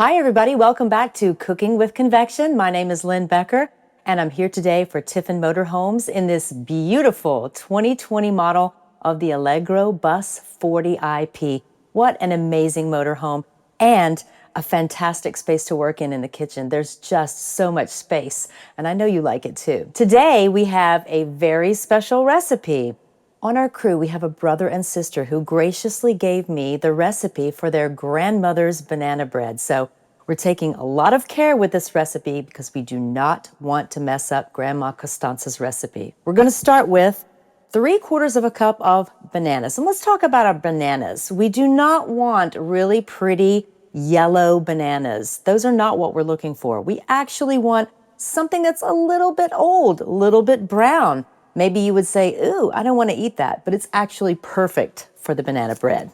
Hi everybody, welcome back to Cooking with Convection. My name is Lynn Becker and I'm here today for Tiffin Motorhomes in this beautiful 2020 model of the Allegro Bus 40 IP. What an amazing motorhome and a fantastic space to work in the kitchen. There's just so much space and I know you like it too. Today we have a very special recipe. On our crew, we have a brother and sister who graciously gave me the recipe for their grandmother's banana bread. So we're taking a lot of care with this recipe because we do not want to mess up Grandma Costanza's recipe. We're going to start with 3/4 cup of bananas. And let's talk about our bananas. We do not want really pretty yellow bananas. Those are not what we're looking for. We actually want something that's a little bit old, a little bit brown. Maybe you would say, ooh, I don't want to eat that, but it's actually perfect for the banana bread.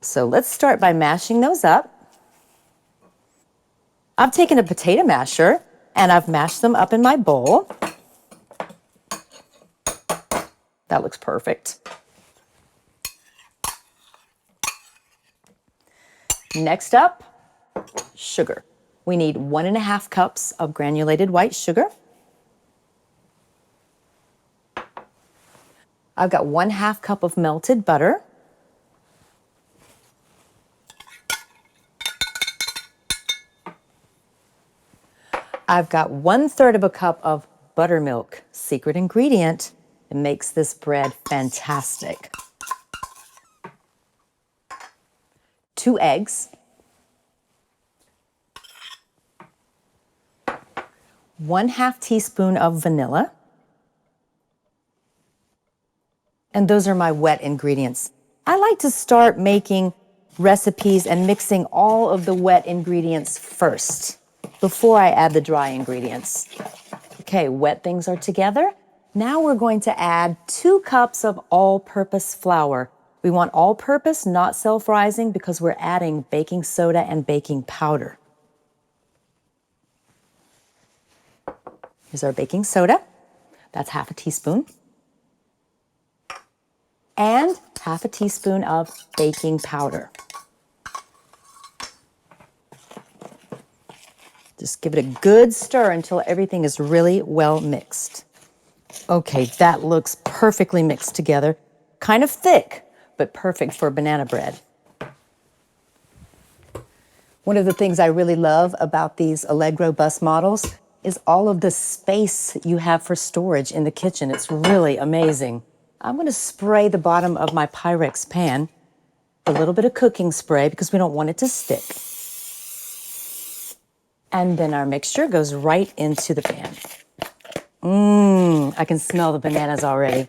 So let's start by mashing those up. I've taken a potato masher and I've mashed them up in my bowl. That looks perfect. Next up, sugar. We need 1.5 cups of granulated white sugar. I've got 1/2 cup of melted butter. I've got 1/3 cup of buttermilk, secret ingredient. It makes this bread fantastic. 2 eggs. 1/2 teaspoon of vanilla. And those are my wet ingredients. I like to start making recipes and mixing all of the wet ingredients first before I add the dry ingredients. Okay, wet things are together. Now we're going to add 2 cups of all-purpose flour. We want all-purpose, not self-rising, because we're adding baking soda and baking powder. Here's our baking soda. That's 1/2 teaspoon. And 1/2 teaspoon of baking powder. Just give it a good stir until everything is really well mixed. Okay, that looks perfectly mixed together. Kind of thick, but perfect for banana bread. One of the things I really love about these Allegro bus models is all of the space you have for storage in the kitchen. It's really amazing. I'm going to spray the bottom of my Pyrex pan with a little bit of cooking spray because we don't want it to stick. And then our mixture goes right into the pan. I can smell the bananas already.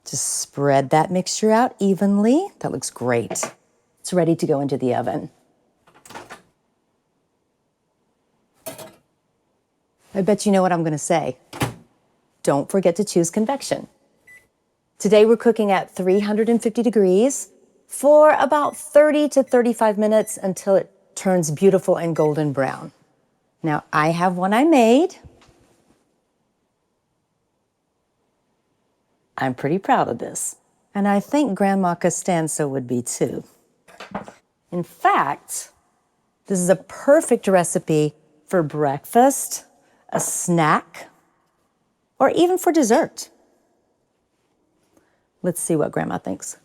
Just spread that mixture out evenly. That looks great. It's ready to go into the oven. I bet you know what I'm going to say. Don't forget to choose convection. Today we're cooking at 350 degrees for about 30 to 35 minutes until it turns beautiful and golden brown. Now I have one I made. I'm pretty proud of this. And I think Grandma Costanza would be too. In fact, this is a perfect recipe for breakfast, a snack, or even for dessert. Let's see what Grandma thinks.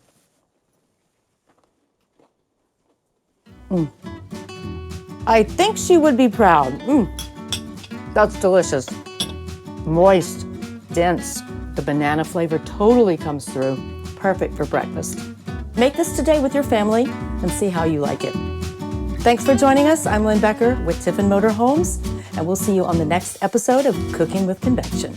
I think she would be proud. That's delicious. Moist, dense. The banana flavor totally comes through. Perfect for breakfast. Make this today with your family and see how you like it. Thanks for joining us. I'm Lynn Becker with Tiffin Motorhomes, and we'll see you on the next episode of Cooking with Convection.